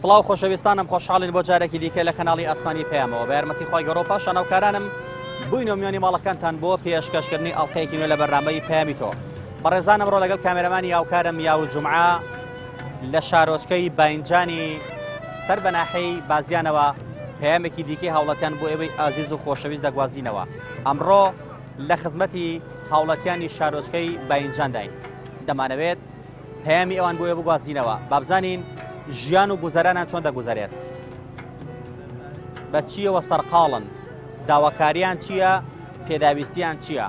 سڵاو خۆشەویستانم خۆشحاڵین بۆ جارێکی دیکە لە کەناڵی ئاسمانی پەیامەوە بە یارمەتی خۆی گەڕۆ پاش شانەوکارانم بووینەوە میانی ماڵەکانتان بۆ پێشکەشکردنی ئەڵلقەیەکی نوێ لە بەرنامەی پەیامی تۆ. بەڕێزانم ڕۆ لەگەڵ کامێرەمانی یاوکارم یاو جومعە لە شارۆچکەی باینجانی سەر بەناحەی بازیانەوە پەیامێکی دیکەی هاوڵاتیان بۆ ئێوەی ئازیز و خۆشەویست دەگوازینەوە. ئەمڕۆ لە خزمەتی هاوڵاتیانی شارۆچکەی باینجان داین. دەمانەوێت پەیامی ئەوان بۆ ئێوە بگوازینەوە بابزانین ژیان و گوزەرانان چۆن دەگوزارێت، بە چیەوە سەرقاڵن، داواکاریان چییە، پێداویستیان چییە.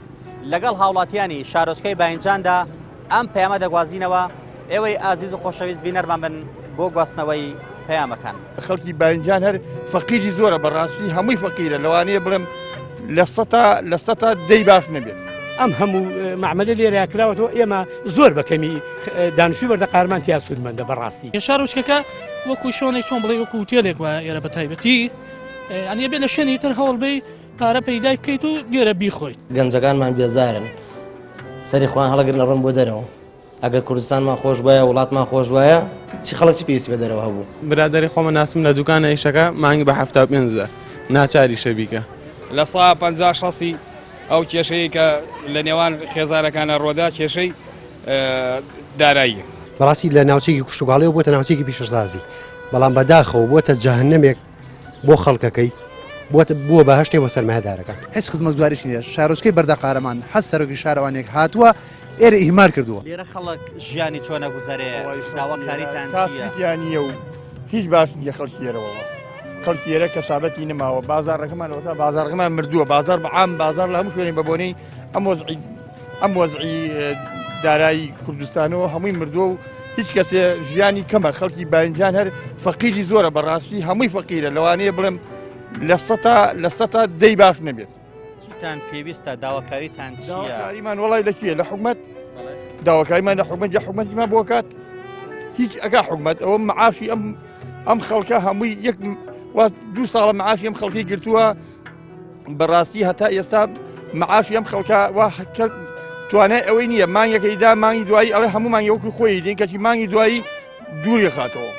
لەگەڵ هاوڵاتیانی شارۆچکەی باینجاندا ئەم پەیامە دەگوازینەوە. ئێوەی ئازیز و خۆشەویست بینەرمان بن بۆ گواستنەوەی پەیامەکان. خەڵکی باینجان هەر فەقیری زۆرە، بەڕاستی هەمووی فەقیرە، لەوانەیە بڵێم لە سەتا دەی باش نەبێت. ئەم هەموو معمەلە لێرە کراوەتەوە ئێمە زۆر بەکەمی دانیشتووی بەردە قارمان تیا سوودمەندە بەڕاستی. شارۆچکەکە وەکو شۆنێک چۆن بڵێ وەکو هۆتێلێک وایە ئێرە بە تایبەتی ئەنیە بێت لە شوێنی تر هەوڵ بێ پارە پەیدای بکەیت و لێرە بیخۆیت. گەنجەکانمان بێزارن، سەری خوان هەڵەگرن لە ڕۆن بۆ دەرەوە. ئەگەر کوردستانمان خۆش وایە، وڵاتمان خۆش وایە، چی خەڵکی پێویستی بە دەرەوە هەبوو. برادری خۆمە ناسم لە دوکانە ئیشەکە مانگی بە 75,000 ناچاری شەبیکە لە سا 50-60 ئەو کێشەیە کە لە نێوان خێزارەکانە ڕۆدا کێشەی دارایی. بەڕاستی لە ناوچەیەکی کوشتوگاڵەوە بۆتە ناوچەیەکی پیشەسازی، بەڵام بەداخەوە بۆتە جەهەنەمێک بۆ خەڵکەکەی، بووە بەهەشتێ بۆ سەرمایهدارەکان. هیچ خزمەتگوزاریشی نییە. شارۆچکەی بەردە قارەمان حەز سەرۆکی شارەوانێک هاتووە ئێرە ئیهمال کردووە. لێرە خەڵک ژیانی چۆنە گوزارێ، داواکاریتان تاسییانە و هیچ باش نیە خەڵکی ئێرەوە. خەڵکی ئێرە کەسابەتی نەماوە، بازارڕەکەمانەوە تا بازارڕەکەمان مردووە، بازار بەعام بازار لە هەموو شوێنی بەبوونەی ئەم وەزعی دارایی کوردستانەوە هەمووی مردووە و هیچ کەسێ ژیانی کەمە. خەڵکی باینجان هەر فەقیری زۆرە، بەڕاستی هەمووی فەقیرە، لەوانەیە بڵێم لە سەتا دەی باش نەبێت. چیتان پێویستە، داواکاریتان چییە؟ داواکاریمان وەڵای لەکوێ؟ لە حکومەت. داواکاریمان لە حکومەت، حکومەتیمان بۆ کات هیچ ئەگا حکومەت ئەوە معاشی ئەم خەڵکە هەمووی یەک 2 ساڵە معاشی ئەم خەڵکی گرتووە. بەڕاستی هەتا ئێستا معاشی ئەم خەڵکە توانای ئەوەی نییە مانگەکەیدا مانگی دوایی ئەڵێ هەمومان یەوەکی خۆی دین، کەچی مانگی دوایی دووری خاتەوە.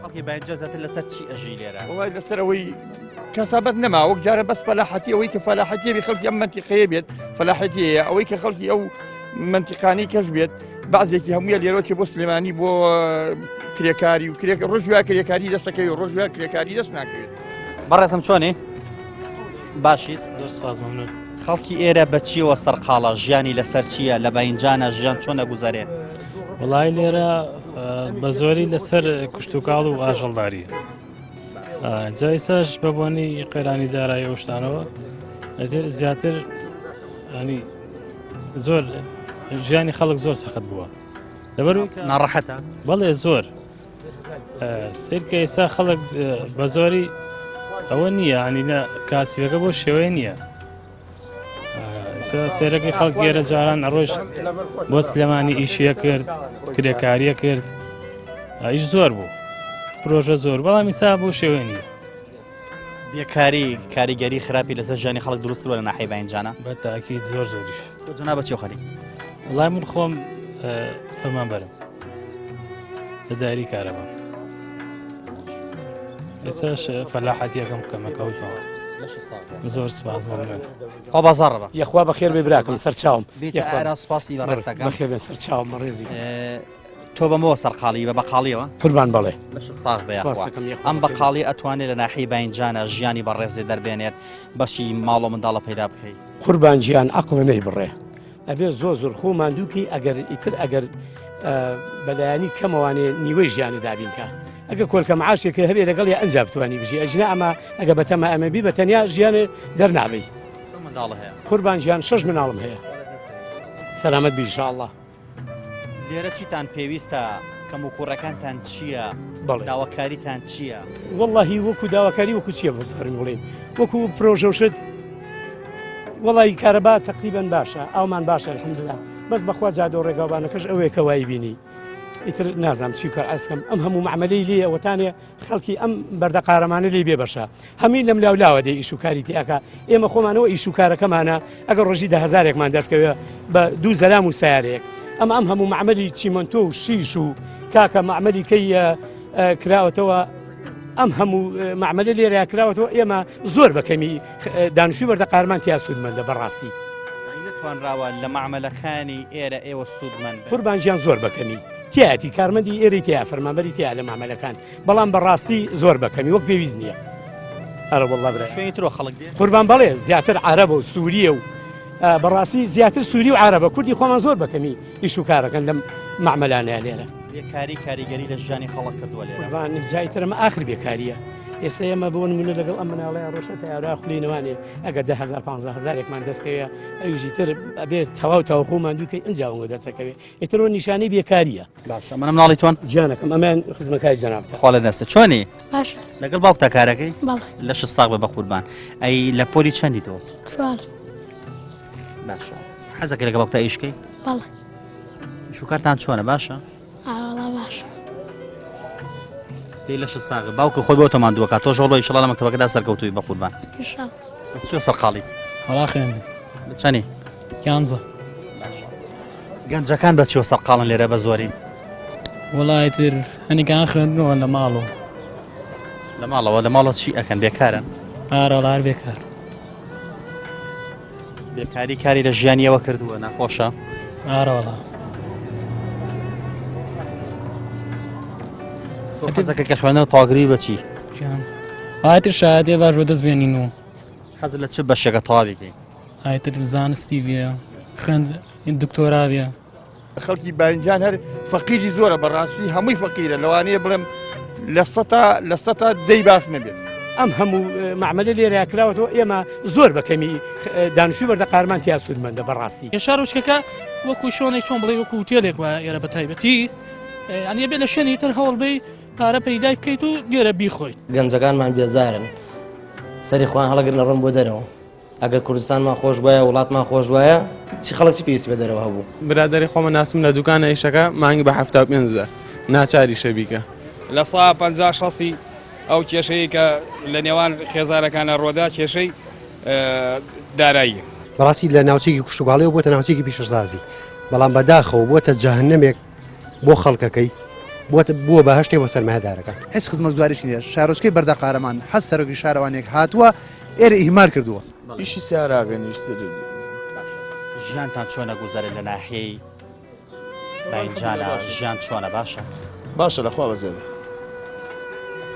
خەڵکی باینجازەتر لەسەر چی ئەژی لێرە؟ وڵای لەسەر ئەوەی کەسابەت نەما، وەک جارە بەس فەلاحەتی ئەوەی کە فەلاحەتی بێ خەڵکی ئەم منتیقەیە بێت، فەلاحەتیەیە ئەوەی کە خەڵکی ئەو منتیقانی کەش بێت. بەعزێکی هەموویە لێرە چێ بۆ سلێمانی بۆ کرێکاری و ڕۆژوای کرێکاری دەستەکەی و ڕۆژوای کرێکاری دەست ناکەوێت. بەڕێزم چۆنی؟ باشیت؟ زۆر سپاس مەمنون. خەڵکی ئێرە بە چیەوە سەرقاڵە، ژیانی لەسەر چییە، لە باینجانە ژیان چۆنە گوزارێ؟ وڵای لێرە بە زۆری لەسەر کوشتوکاڵ و ئاژەڵداریە. جایسەش بەبوونی قەیرانی دارایی ئەو شتانەوە زیاتر ینی زۆر ژیانی خەڵک زۆر سەخت بووە. لەبەر ناڕەحەتە؟ بەڵێ زۆر سیرکە ئێستا خەڵک بە زۆری ئەوە نییە، ینی کاسیەکە بۆ شێوەیە نییە. سێرەکەی خەڵک ئێرە جاران ڕۆژ بۆ سلێمانی ئیشیە کرد، کرێکاریە کرد، ئیش زۆر بوو، پرۆژە زۆر، بەڵام ئیسا بۆ شێوەیە نییە. بێکاری، کاریگەری خراپی لەسەر ژیانی خەڵک دروست کردووە لە ناحیەی باینجانە؟ بە تاکید زۆر زۆریش. جنا بە چێ خەری؟ وڵای من خۆم فەرمانبەرم لە دایری کارەبا. ئێستاش فەلاحەتیەکەم کەمەکەوتەوە. زۆر سپاس مەمنون. خوا بازاڕ بە. یەخوا بەخێر بێ براکەم سەرچاوم. ئارا سپاسی بە ڕێستەکەم. بەخێر بێ سەرچاوم بەڕێزی. تۆ بەمەوە سەرقاڵی بە بەقاڵیەوە؟ قوربان بەڵێ. ساغ بە یاخوا. ئەم بەقاڵی ئەتوانێت لە ناحیەی باینجانە ژیانی بەڕێزێ دەربێنێت، بەشی ماڵ و منداڵە پەیدا بکەیت. قوربان گیان عەقڵ نەیبڕێ. ئەبێ زۆر خۆمان دووکی ئەگەر بەلایانی کەمەوانێ نیوەی ژیانی دابینکە. ئەگە کۆلکە معاشێکە هەبێ لەگەڵ یا ئەنجا بتوانی بژی، ئەژنە ئەمە ئەگە بەتەمە ئەمە بی بە تەنیا ژیانێ دەرنابی. منداڵە هەیە؟ قوربان گیان 6 مناڵم هەیە. سەلامەت بی ئینشاءالله. لێرە چیتان پێویستە؟ کەم و کوڕەکانتان چییە؟ داواکاریتان چییە؟ وەڵڵاهی وەکو داواکاری وەکو چییە بفەرمی بڵێن؟ وەکو پرۆژە و شت وەڵی کارەبا تەقریبەن باشە، ئەومان باشە الحەمدوللا، بەس بەخوا جادە و ڕێگاوانەکەش ئەوەیە کە وای بینی. ئیتر نازانم چی کار ئەسکەم ئەم هەموو معمەلەی لێ ئەوەتانێ خەڵکی ئەم بەردە قارەمانە لێ بێ بەشە. هەمین لەم لاولاوە دەی ئیشوکاری تیاکە. ئێمە خۆمانەوە ئیشوکارەکەمانە ئەگەر ڕۆژی 10,000ێکمان دەستکەوێ بە 2 زەرام و سیارێک. ئەم هەموو معمەلی چیمەنتۆ و شیش و کاکە معمەلی کەی کراوەتەوە ئەم هەموو معمەلە لێرە کراوەتەوە ئێمە زۆر بەکەمی دانیشتوی بەردە قارمان تیا سوودمەندە بەڕاستی نتوانراوە لە معمەلەکانی ئێرە ئێوە سوودمەند قوربانجیان زۆر بەکەمی تیاتی کارمەندی ئێری تیا فەرمانبەری تیا لە معمەلەکان بەڵام بەڕاستی زۆر بەکەمی وەک پێویست نییە ئەرە وەڵڵا برا شوێنی ترۆ خەڵک دێ قوربان بەڵێ زیاتر عەرەبە و سووریە و بەڕاستی زیاتر سووری و عەرەبە کوردی خۆمان زۆر بەکەمی ئیش و کارەکەن لەم معمەلانەیە لێرە بێکاری کاریگەری لە ژیانی خەڵک کردووە لێرە قوربان جای ترمە ئاخر بێکاریە ئێستا ئێمە بۆ نمونە لەگەڵ ئەم مناڵەیە ڕۆژە تایارا خولینەوانێ ئەگەر 10,000-15,000 دەستکەوێ ئەویژی تر ئەبێت تەواو تاوخۆمان دووکەی ئەنجاوە دەستەکەوێ ئێترەوە نیشانەی بێکاریە باشە منە مناڵی توان جانەکەم ئەمان خزمەکاری جەنابتە خوا لە دەستە چۆنی باش لەگەڵ باوکتا کارەکەی باڵ لە 6 ساڵ بە قوربان ئەی لە پۆلی چەندی تۆ سوال باشە حەزەکە لەگە باوکتا ئیشکەی باڵ شوکارتان چۆنە باشە ئاوەڵا باش تی لە 6 ساغ باوکە خۆی بۆ تۆمان دووەکە تۆ ژۆڵۆ ئیشەڵا لە مەکتەبەکەدا سەرکەوتووی بە قوربان ئینشاڵ چۆ سەرقاڵیت وڵا خوێندم چەنی یانزە گەنجەکان بە چیوە سەرقاڵن لێرە بە زۆری وڵای تر هەنیکان خوێندنەوە لە ماڵەوە لە ماڵەوە لە ماڵەوە چی ئەکەن بێکارن ئارەڵار بێکار بێکاری کاری لە ژیانیەوە کردووە ناخۆشە ئارەوەڵا حەزەکە کە خوێنەوە تاگری بەچی ئایتر شایەتێ باش بۆ دەست بێنینەوە حەز لە چ بەشێکە تەواویکەی ئایتر زانستی بێ خوێند دکتۆرا بێ خەڵکی بارنجان هەر فەقیری زۆرە بەڕاستی هەمووی فەقیرە لەوانەیە بڵێم لە سەتا دەی باش نەبێت ئەم هەموو معمەلە لێرە کراوەتەوە ئێمە زۆر بەکەمی دانیشتوی بەردە قارمان تیا سوودمەندە بەڕاستی ێشار ڕۆژکەکە وەکو شۆنەی چۆن بڵێ وەکو تێلێک وە ئێرە بە تایبەتی ئەنیە بێ لە شوێنی تر هەوڵ بێ پارە پەیدای بکەیت و لێرە بیخۆیت گەنجەکانمان بێزارن سەری خوان هەڵەگرن لە ڕۆن بۆ دەرەوە ئەگەر کوردستانمان خۆش وایە وڵاتمان خۆش وایە چی خەڵکی پێویستی بە دەرەوە هەبوو برادری خۆمە ناسم لە دوکانە ئیشەکە مانگی بە 75 ناچاری شەبیکە لە سا 50 ئەو کێشەیە کە لە نێوان خێزارەکانە ڕۆدا کێشەی دارایی بەڕاستی لە ناوچێکی کوشتوگاڵیەوە بۆتە ناوچێکی پیشەسازی بەڵام بەداخەوە بۆتە جەهەنەمێک بۆ خەڵکەکەی بووە بە هەشتێ بۆ سەرمایهدارەکان هیچ خزمەت گوزاریشی نییە شارۆچکەی بەردە قارەمان حەز سەرۆکی شارەوانێک هاتووە ئێرە ئیهمال کردووە ئیشی سیاراگەنیشتر ژیانتان چۆنە گوزارێت لە ناحیەی باینجانە ژیان چۆنە باشە باشە لەخوا بەزێ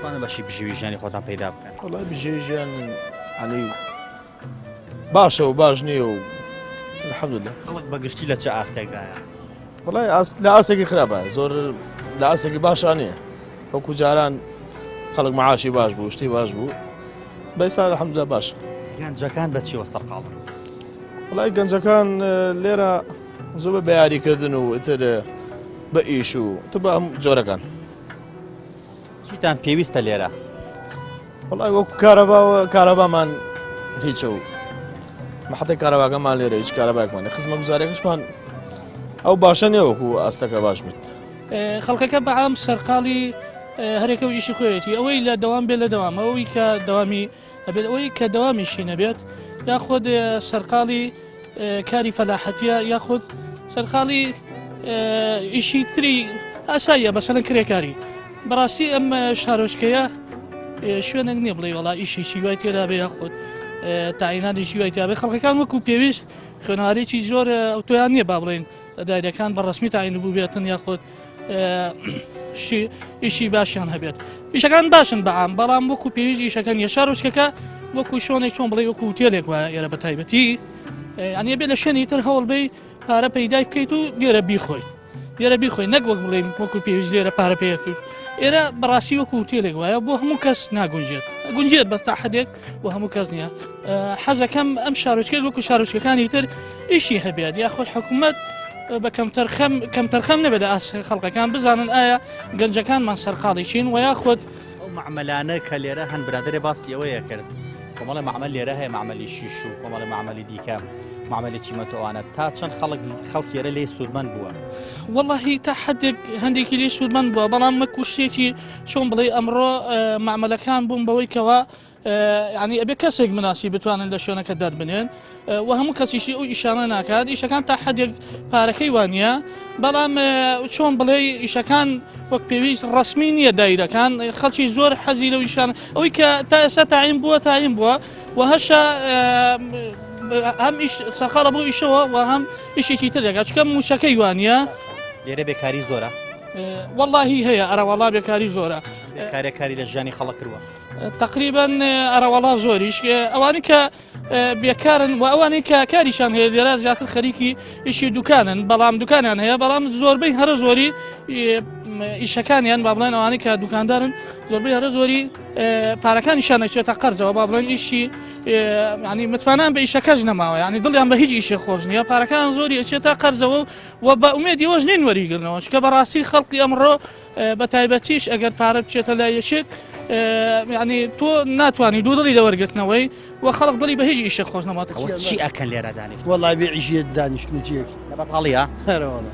توانە بەشی بژێوی ژیانی خۆتان پەیدا بکەن وڵای بژێوی ژیان ئەنی باشە و باش نییە و الحەمدولله خەڵک بەگشتی لە چه ئاستێکدایە وڵای لە ئاسێکی خراپە زۆر لە ئاسێکی باشان نییە وەکو جاران خەڵک معاشی باش بوو شتی باش بوو بەئێستا الحەمدولله باشە گەنجەکان بە چیوە سەرقاڵن وڵای گەنجەکان لێرە زۆر بە بەیاریکردن و ئیتر بە ئیش و تە بە هەم جۆرەکان چیتان پێویستە لێرە وڵای وەکو کارەبامان هیچە و محەتەی کارەباکەمان لێرە هیچ کارەباکمانە خزمە گوزارێکشمان ئەو باشە نیە وەکو ئاستەکە باش بێت خەڵکەکە بەعام سەرقاڵی هەرێکە و ئیشی خۆیەتی ئەوەی لە دەوام بێت لە دەوام ئەوەی کە دەوامی ئەبێت ئەوەی کە دەوامیشی نەبێت یاخود سەرقاڵی کاری فەلاحەتیە یاخود سەرقاڵی ئیشی تری ئاساییە بەسەرەن کرێکاری بەڕاستی ئەم شارۆچکەیە شوێنێک نییە بڵێ وڵا ئیشیشی وای تێدا بێ یاخود تاعیناتیشی وای تیا بێ خەڵکەکان وەکو پێویست خوێنەوارێکی زۆر ئەوتۆیان نییە با بڵێن دایرەکان بە ڕسمی تاعین بوو بێتن یاخود ئیشی باشیان هەبێت ئیشەکان باشن بەعام بەڵام وەکو پێویست ئیشەکان یە شارۆچکەکە وەکو شۆنێک چۆن بڵێ وەکو تێلێک وە ئێرە بە تایبەتی ئەنیە بێ لە شوێنی تر هەوڵ بێ پارە پەیدای بکەیت و لێرە بیخۆیت لێرە بیخۆی نەک وەک بڵێن وەکو پێویست لێرە پارە پێکرد ئێرە بەڕاستی وەکو تێلێک وایە بۆ هەموو کەس ناگونجێت گونجێت بە تا حدێک بۆ هەموو کەس نییە حەزەکەم ئەم شارۆچکێت وەکو شارۆچکەکانی تر ئیشی هەبێت یاخود حکوومەت بە کەمتەرخەم نەبێت لە ئاس خەڵکەکان بزانن ئایا گەنجەکانمان سەرقاڵی چین و یاخود ئەو معمەلانە کە لێرە هەن برادرێ باسی ئەوەیە کرد کۆمەڵی معمەل لێرە هەیە معمەلی شیش و کۆمەڵی معمەلی دیکە معمەلی چیمەتەوانە تا چەند خەڵکیێرە لێ سوودمەند بووە واللهی تا حدێک هەندێکی لێ سوودمەند بووە بەڵام مەکو شتێکی چۆن بڵێ ئەمڕۆ معمەلەکان بوون بەوەی کەەوە ینی ئەبێ کەسێک مناسی بتوانن لە شوێنەکە دەربنێن و هەموو کەسیشی ئەو ئیشانە ناکات ئیشەکان تا حدێک پارەکەی وانە بەڵام چۆن بڵێ ئیشەکان وەک پێویست ڕسمی نییە دایرەکان خەڵکی زۆر حەزی لەو ئیشان ئەوەی کە تا ئێستا تاعین بووە و هەشە هەم سەرخەڵە بۆ ئیشەوە و هەم ئیشێکی تر دەکات چکە موشەکەی وانە لێرە بێکاری زۆرە واللهی هەیە ئەرەوەڵا بێکاری زۆرە کارێکاری لە ژیانی خەڵک کردووە تقریبا ئەرەوەڵا زۆریش ئەوانی کە بێکارن و ئەوانەی کە کاریشان هەیە لێرە زیاتر خەریکی ئیشی دوکانن بەڵام دوکانیان هەیە بەڵام زۆربەی هەرە زۆری ئیشەکانیان با بڵێن ئەوانەی کە دوکاندارن زۆربەی هەرە زۆری پارەکانیشان نەچێتە قەرزەوە با بڵێن ئیشی ینی متمانان بە ئیشەکەش نەماوە ینی دڵیان بە هیچ ئیشی خۆش نییە پارەکان زۆری ئەچێتە قەرزەوە و بە ئومێدی وەش نین وەریگرنەوە چکە بەڕاستی خەڵقی ئەمڕۆ بە تایبەتیش ئەگەر پارە بچێتە لای یەکێک ینی تۆ ناتوانانی دوو دڵی لەوەرگرتنەوەی و خەڵق دڵی بە هیچ ئیشە خۆش نەماتە چی ئەکەن لێرە دانیشت وەڵای بێ ئیشیت دانیشتنیەک لە بەتاڵیە هەرەوەڵە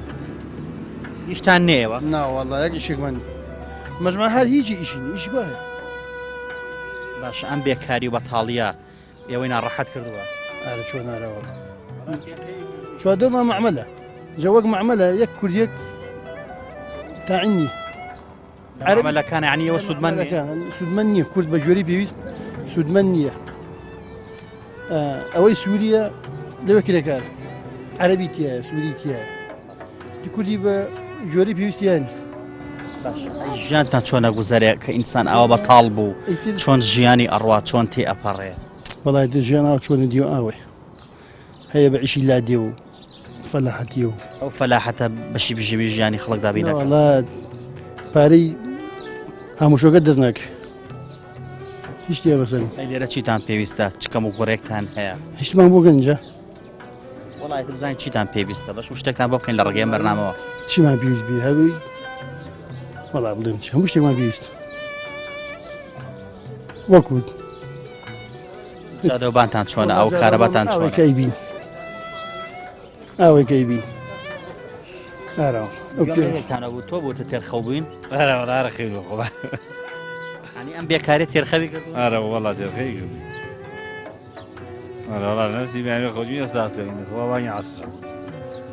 هیچتان نێوە ناوەڵە یەک ئیشێکمان مەجموع هەر هیچی ئیشین ئیش باە باش ئەم بێکاری و بەتاڵیە ئێوەی ناڕەحەت کردووە ئارە چۆن نارەوەڵە چوادۆمان معمەلە جەوەک معمەلە یەک کوردیەک تاعینی عربەکان عنیەوە سوودمەند نییە کورد بە جۆری پێویست سوودمەند نییە ئەوەی سووریە لەوە کرێکار عەرەبی تایە سووری تایە کوردی بە جۆری پێویستیانی ژیانتان چۆنە گوزارێ کە ئینسان ئەوە بەتاڵ بوو چۆن ژیانی ئەڕوا چۆن تێ ئەپەڕێ بەڵای ژیان ئاو چۆنە دیوە ئاوێ هەیە بە ئیشی لا دێ و فەلاحەتیە و ئەو فەلاحەتە بەشی بژێوی ژیانی خەڵک دابینەکە وڵا پارەی هەمووشۆکە دەست ناکە هیچ تێ بەسەر لێرە چیتان پێویستە چکەم و گوڕێکتان هەیە هیچمان بۆ گەنجە وڵایت بزانین چیتان پێویستە بەش شتێکتان بۆ بکەین لە ڕێگەی بەرنامەوە چیمان پێویست بێ هەبووی وەڵا بڵێم هەموو شتێکمان پێویست وەکوت جادەوبانتان چۆنە ئەو کارەباتان چۆنە کەیبین ئەوەی کەیبی ئەوتانە بوو تۆ بۆتە تێرخەو بووین ئارەخی خۆ ینی ئەم بێکارێت تێرخەوی کرد ئارە وڵات تێرخەی کرد وڵا نفسی بیانێ خۆجی ئەستاوانی عسرە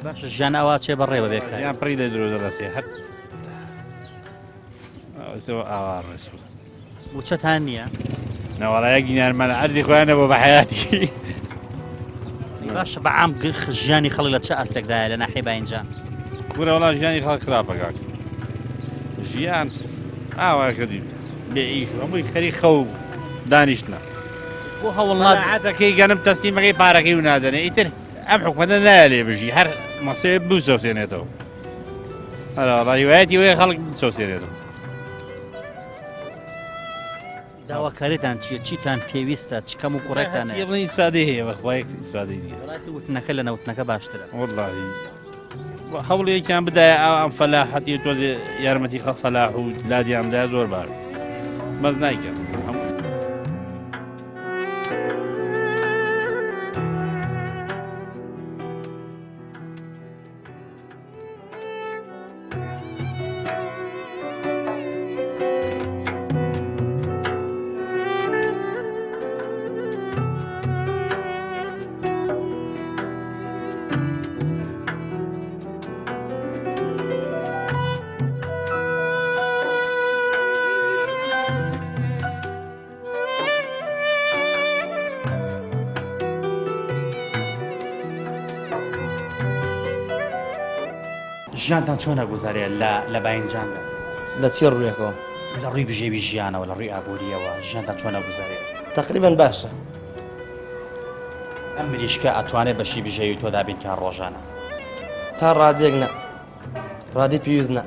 باش ژیان ئەوە چێ بەڕێ بە بێکار یان پڕی لە درۆ دەڵەسێ هەر ئاوارڕێ موچەتان نییە نەوەڵایە گینارمانە ئەرزی خۆیانە بۆ بە حیاتی باشە بەعام ژیانی خەڵک لە چه ئەستێکدایە لە ناحیە باینجان کوورە وڵا ژیانی خەڵک خراپەکاک ژیان ئاوا کردی بێ ئیش هەمووی خەری خەو دانیشتنە بۆ هەوڵ نادەکەی گەنم تەستیمەکەی پارەکەی و نادەنێ ئیتر ئەم حکومەتە نایە لێ بژی هەر مەسێ بوو سەوسێنێتەوە هەڵا هیوایەتی وێ خەڵک سەوسێنێتەوە داواکاریتان چییە چیتان پێویستە چکەم و کوڕێکتان بڵین ئیسادی هەیە بەخوای ئیسادی وتنەکە لە نەوتنەکە باشترە وەڵڵاهی هەوڵێکیان بدایە ئەم فەلاحەتی تۆزێ یارمەتی خەڵک فەلاح و لادیاندا زۆر باش بەس نایکەم ژیانتان چۆنە گوزارێ لە باینجاندا لە چی ڕوویەکەوە لە ڕووی بژێوی ژیانەوە لە ڕووی ئابوووریەوە ژیانتان چۆنە گوزارێ تقریبا باشە ئەم مریشکە ئەتوانێت بەشی بژێوی تۆ دابینکە ڕۆژانە تا ڕادێک نە ڕادی پێویست نە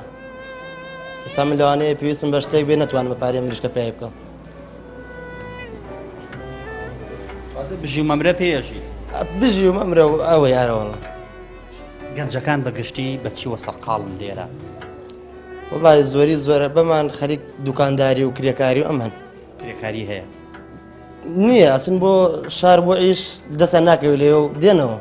ئێستا من لەوانەیە پێویستم بە شتێک بێ نەتوانم بە پارەی مریشکە پێی بکەم بژی مەمرە پێژیت بژی و مەمرە و ئەوە یارەوەڵە گەنجەکان بەگشتی بەچیوە سەرقاڵن لێرە وڵای زۆری زۆرە بەمان خەریک دوکانداری و کرێکاری و ئەمان کرێکاری هەیە نییە ئەچن بۆ شار بۆ ئیش دەستان ناکەوێت لێ و دێنەوە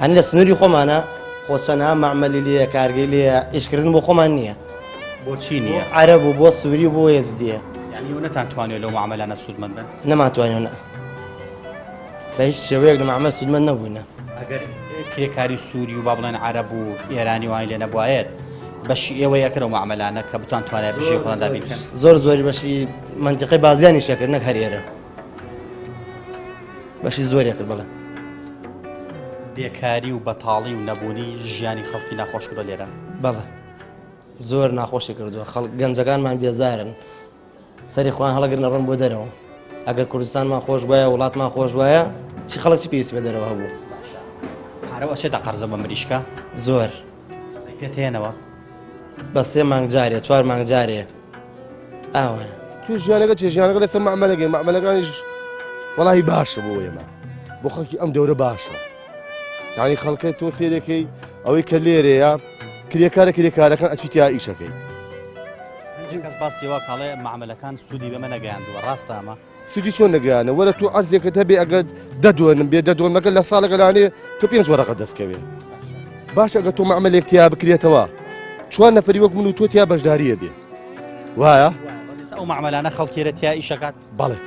هەنی لە سنووری خۆمانە خۆچەنە مەعمەلی لێە کارگەی لێە ئیشکردن بۆ خۆمان نییە بۆچی نییە عەرەب و بۆ سووری و بۆ ێزدیە ینی نەتانتوانێت لەو معاملانە سوودمەند بن نەماتوانێت بە هیچ شێوەیەک لە معاملە سوودمەند نەبووینە. ئەگەر کرێکاری سووری و با بڵێن عەرەب و ئێرانی وان لێ نەبوایەت بەشی ئێوە یەکرە و معاملانە کە بتوان توانای بژێ خۆیان دابینکەن زۆری بەشی منتیقی بازیانی شەکرد نەک هەر ئێرە بەشی زۆری کرد بڵێ. بێکاری و بەتاڵی و نەبوونی ژیانی خەڵکی ناخۆش کردە لێرە. بەڵێ زۆر ناخۆشی کردووە گەنجەکانمان بێزارن سەری خۆیان هەڵەگرنە ڕۆن بۆ دەرەوە. ئەگەر کوردستانمان خۆش وایە وڵاتمان خۆش وایە چی خەڵکی پێویستی بە دەرەوە هەبوو. پارەوە چێتە قەرزە بە مریشکە زۆر پێت هێنەوە بە 3 مانگ جارێ 4 مانگ جارێ ئاوایە. تو ژیانەکە چێ ژیانەکە لەسەر معاملەکەی معاملەکانیش وەڵاهی باشە بۆ ئێمە بۆ خەڵکی ئەم دەورە باشە. یعنی خەڵکە تۆ فێرەکەی ئەوەی کە لێرەیە کرێکارەکان ئەچیتیا ئیشەکەی. کەس باسیەوە کاڵێ معاملەکان سوودی بەمە نەگەیاندووە ڕاستە ئەمە سوودی چۆن نەگەیانە وەرە تو عەرزێکت هەبێ ئەگەر دەدوێنم بێ دەدوێنمەکە لە ساڵێکە لانێ تۆ 5 وەرەقە دەستکەوێ. باش ئەگەر تۆ معاملێک تیا بکرێتەوە 4 نەفەری وەک من و تۆ تیا بەشداریە بێ وایە ئەو معاملانە خەڵکیرە تیا ئیشەکات. بەڵێ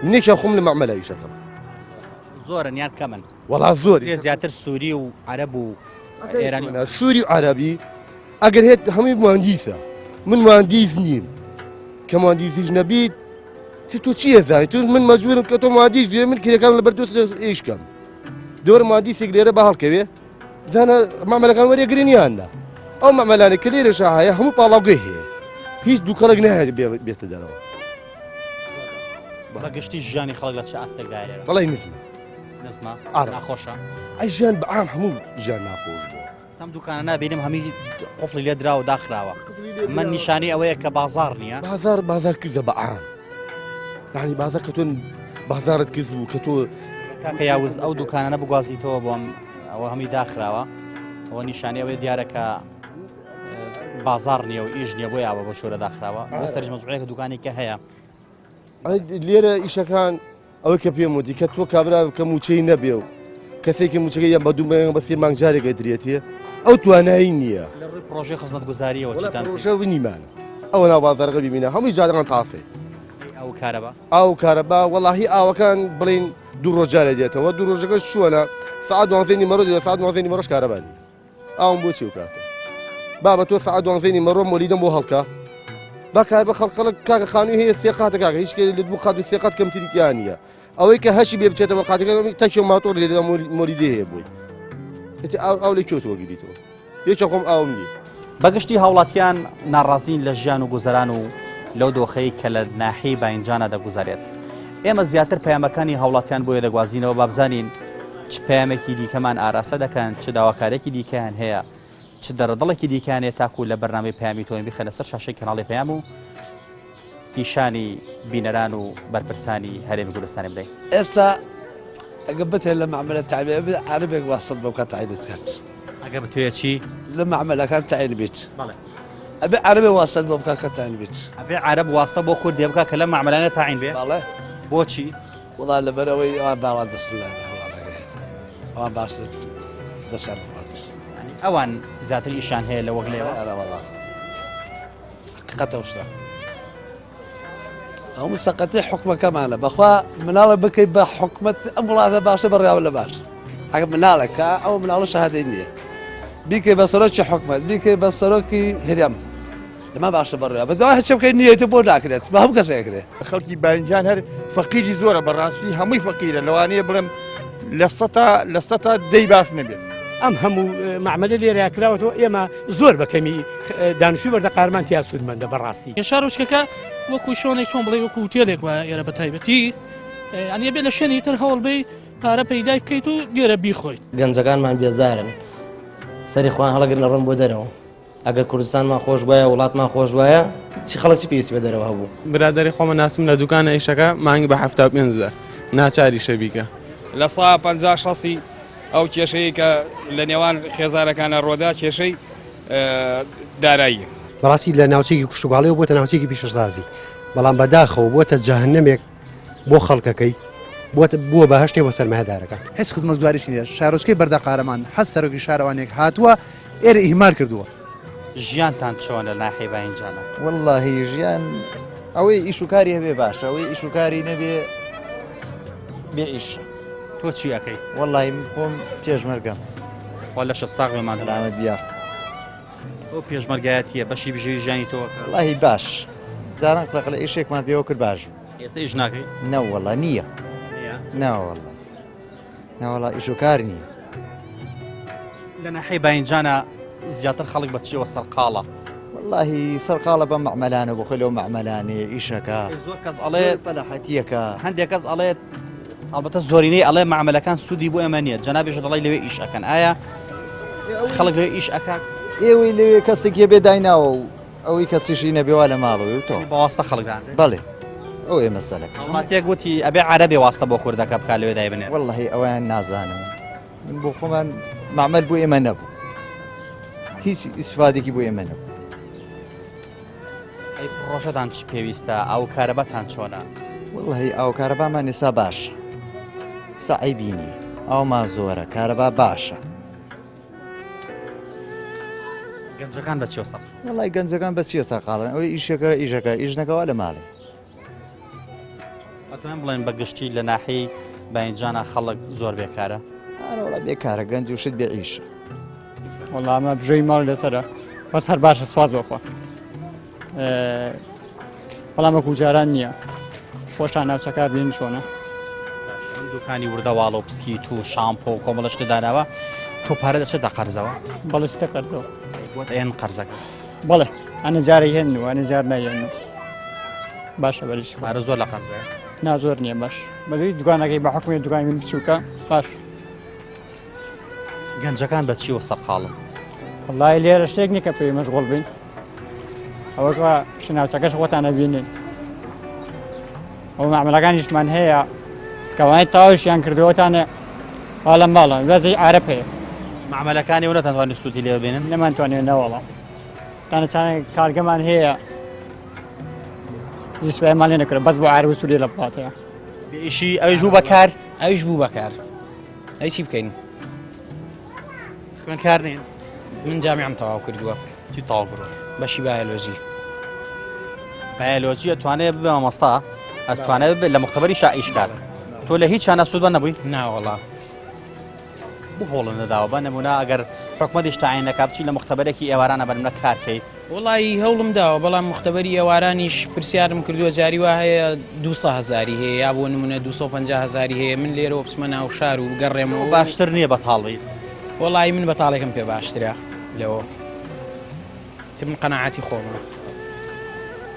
منێکیان خۆم لە معاملە ئیشەکەم زۆرن یان کەمن وەڵا زۆری زیاتر سووری و عەرەب و ئێرانی سووری و عەرەبی ئەگەر هێت هەمووی مهندیسە من مهندیس نیم کە مهندیسیش نەبیت تۆ چی ێزانی تو من مەجبورم کە تۆ مهندیس بێ من کرێکام لە بەردۆست ئیشکەم دۆر مهندیسێک لێرە بە هەڵکەوێ زانە معاملەکان وەرێگرنیاننا ئەو معاملانە کە لێرەشە هەیە هەموو پاڵاوگەی هەیە هیچ دووکەڵێک نایە بێتە دەرەوە. بەگشتی ژیانی خەڵک لە چه ئاستێکدایە بەڵی نزمە نزمە ناخۆشە ئەی ژیان بەعام هەموو ژیان ناخۆش بووە. سەم دوکانە نابینم هەمی قفڵی لێ درا و داخراوە من نیشانی ئەوەیە کە بازار نییە بازار کزە بەعام یعنی بازار کە تۆ بازارت کز بوو کە تۆ کاکە یاوز ئەو دوکانە بگوازیتەوە بۆم ئەوە هەمی داخراوە ئەوە نیشانی ئەوەی دیارەکە بازار نییە و ئیش نییە بۆ یاوە بۆ شۆرە داخراوە بۆ سەرج مەزوعەیەکە دوکانێکە هەیە لێرە ئیشەکان ئەوەی کە پێم وتی کە تۆ کابرا کە موچەی نەبێ و کەسێکی موچەکە یان بە دوو بە 3 مانگ جارێکە درێتیە ئەو توانایی نییە لە ڕووی پرۆژەی خزمەتگوزاریەوە چیتان پرۆژە ونیمانە ئەوە ناو بازارەکە ببینە هەمووی جارەکان تاسێ ئەو کارەبا وەڵاهی ئاوەکان بڵین دوو ڕۆژ جارێ دێتەوە دوو ڕۆژەکەش چووەنە سعات 12 نیمەڕۆ دێت سعات 12 نیمەڕۆژ کارەبانی ئاوم بۆ چی و کاتە بابە تۆ سعات 12 نیمەڕۆ مۆلیدەم بۆ هەڵکە با کار بە خەڵک کاکە خانووی هەیە سێقاتە کاکە هیچ لە دوو قات و سێقات کەمتریان نییە ئەوەی کە هەشی بێ بچێتەوە قاتەکە تەکی ماتۆر لێدا مۆلیدێ هەیە بووی ئەو لێ کێوتەوە گیریتەوە یەکە خۆم ئاوم نی. بەگشتی هاوڵاتیان ناڕازین لە ژیان و گوزەران و لەو دۆخەی کە لە ناحەی باینجانە دەگوزارێت ئێمە زیاتر پەیامەکانی هاوڵاتیان بۆیە دەگوازینەوە با بزانین چ پەیامێکی دیکەمان ئاراسە دەکەن چ داواکارێکی دیکەیان هەیە چ دەڕدڵێکی دیکانێت تاکو لە بەرنامەی پەیامی تۆی بخەنە سەر شاشەی کەناڵی پەیام و پیشانی بینەران و بەرپرسانی هەرێمی کوردستانی بدەین. ئێستا ئەگە بتێن لە معاملە تعبێ عەربێک واستت بۆ بکات تعینت کات ئەگە بتوێت چی لە معاملەکان تعین بێت ئەبێ عەربێ واستت بۆ بکات کە تعین بێت ئەبێ عەرب واستە بۆ کوردی بکات کە لە معاملانە تعین بێ بەڵێ بۆچی وڵا لەبەرەوەی ئەوان باڵان دەسڵان ئەوان باش دەسان ئەوان زیاتر ئیشان هەیە لە وەگلێەوە قەتەوشتا ئەو مستەقەتی حکومەکەمانە بەخوا مناڵە بکەیت بە حکومەت ئەم وڵاتە باشە بەڕیاوە لە باش ئەگە مناڵەکە ئەو مناڵە شەهادەی نییە بیکەی بە سەرۆکی حکومەت بیکەی بە سەرۆکی هێرام لەما باشە بەڕێوە بەداوای هەچ بکەی نیەتی بۆ ناکرێت بە هەموو کەسێکرێ خەڵکی باینجان هەر فەقیری زۆرە بەڕاستی هەمووی فەقیرە لەوانەیە بڵێم لە سەتا دەی باش نەبێت ئەم هەموو معاملە لێرە کراوەتەوە ئێمە زۆر بەکەمی دانیشتووی بەردە قارمان تیا سوودمەندە بەڕاستی شارۆچکەکە وەکو شۆنێک چۆن بڵێ وەکو هۆتێلێک وایە ئێرە بە تایبەتی ئەنیە بێ لە شوێنی تر هەوڵ بێ پارە پەیدای بکەیت و لێرە بیخۆیت گەنجەکانمان بێزارن سەری خۆیان هەڵەگرنە ڕۆن بۆ دەرەوە ئەگەر کوردستانمان خۆش وایە وڵاتمان خۆش وایە چی خەڵکی پێویستی بە دەرەوە هەبوو. برادری خۆمە ناسم لە دوکانە ئیشەکە مانگی بە 75 ناچاری شەبیکە لە سا 50 ئەو کێشەیە کە لە نێوان خێزارەکانە ڕۆدا کێشەی دارایی بەڕاستی لە ناوچێکی کوشتوگاڵیەوە بۆتە ناوچێکی پیشەسازی بەڵام بەداخەوە بۆتە جەهەنەمێک بۆ خەڵکەکەی بووە بە هەشتێ بە سەرمایهدارەکان هیچ خزمەت دوواریشی نیە شارۆچکەی بەردە قارەمان حەز سەرۆکی شارەوانێک هاتووە ئێرە ئیهمال کردووە ژیانتان چۆنە لە ناحەی باینجانە واللهی ژیان ئەوەی ئیشوکاری هەبێ باشە ئەوەی ئیشوکاری نەبێ بێ ئیشە تۆ چی ئەەکەی وەڵی من خۆم پێشمەرگەم وا لەشە ساغ بێمان سەلامەت بیا ئەو پێشمەرگایەتیە بەشی بژێوی ژیانی تۆکە وەڵی باش جاران قلەقلە ئیشێکمان پێوە کرد باش ئێستا ئیش ناکەی نەوەڵە نییە ناوەڵە ناوەڵا ئیشوکار نییە لە ناحەی باینجانە زیاتر خەڵک بە چیەوە سەرقاڵە واللهی سەرقاڵە بە معمەلانە بۆ خۆی لەو معمەلانەیە ئیشەکە زۆر کەس ئەڵێت فەلاحەتیەکە هەندێک کەس ئەڵێت ئەڵبەتە زۆرینەی ئەڵێ معمەلەکان سوودی بۆ ئێمە نییە جەنابێژ دەڵی لەوێ ئیش ئەکەن ئایا خەڵک لەوێ ئیش ئەکات ئێوەی لەوێ کەسێکی بێدایناوە و ئەوەی کە چیشی نەبێوا لە ماڵەوەی تۆ بەواستە خەڵکدان بەڵێ ئەو ئێ مەسەلەکە وڵاتێک گوتی ئەبێ عەرەبێ واستە بۆ کوردەکە بکات لەوێ دای بنێ وەڵڵهی ئەویان نازانم من بۆ خۆمان معمەل بۆ ئێمە نەبوو هیچ ئیسفادێکی بۆ ئێمە نەبوو ئەی ڕۆژەتان چی پێویستە ئەو کارەبەتان چۆنە وەڵڵهی ئەو کارەبامان ئێستا باشە سەعی بینی ئەومان زۆرە کارەبا باشە گەنجەکان بە چیۆ سەق وەڵی گەنجەکان بە چیە سەرقاڵن ئەوەی ئیشەکە ئیشەکە ئیش نەکەوە لە ماڵێ ئەتوان بڵێن بەگشتی لە ناحەی باینجانە خەڵک زۆر بێکارە ئارەوەڵە بێکارە گەنج و شت بێ ئیشە وەڵام ئەمە بژەی ماڵ لەسەرە بەس هەر باشە سواز بخوا بەڵام وەکو جاران نییە خۆشان ناوچەکە بین چۆنە دوکانی وردەواڵ و پسکیت و شامپۆ و کۆمەڵە شتە داناوە تۆ پارە دەچێت قەرزەوە بەڵێ شتە قەرزەوە بۆت ئێن قەرزەکە بەڵێ ئەنە جارێک هێن و ئەنە جار نایێن باشە بەریش پارە زۆر لە قەرزەیە نا زۆر نییە باش بەدوی دوکانەکەی بە حکومی دوکانی من بچووکە باش گەنجەکان بە چیوە سەرقاڵن وڵای لێرە شتێک نیکە پێی مەشغوڵ بین ئەوەکە شناوچەکەش خۆتان نەبینن ئەو معاملەکانیشمان هەیە کەوانەی تاوشیان کردووەتانە وا لە ماڵە بەجێ عارەب هەیە معاملەکانی و نەتەوانێت سوودی لێ ببینن نەمانتوانێت نەوەڵە تانەچانێک کارگەمان هەیە زیسوایمان لێ نەکرد بەس بۆ عارب سوودی لە بڵاتەیە ئیشی ئەویش بوو بەکار ئەویش بوو بەکار ئەی چی بکەین خوێندکار نین من جامیعم تەواو کردووە چی تەواو کردووە بەشی بایۆلۆژی بایۆلۆژی ئەتوانێت ببێ مامۆستا ئەتوانێت ببێت لە مختبەری شائیش کات تۆ لە هیچ شانە سوود بە نەبووی ناوەڵا بۆ هۆڵە نەداوە بە نمونە ئەگەر حکومەتیش تاعینەکە بچی لە مختبەرێکی ئێوارانە بەرمە کارکەیت وڵی هەوڵم داوە بەڵام مختبەری ئێوارانیش پرسیارم کردووە جاری وا هەیە 200,000 هەیە یا بۆ نمونە 250,000 هەیە من لێرەوە بچمە ناو شار و گەڕێمەوە باشتر نییە بەتاڵی وڵی من بەتاڵێکم پێ باشترە لەوە من قەناعەتی خۆمە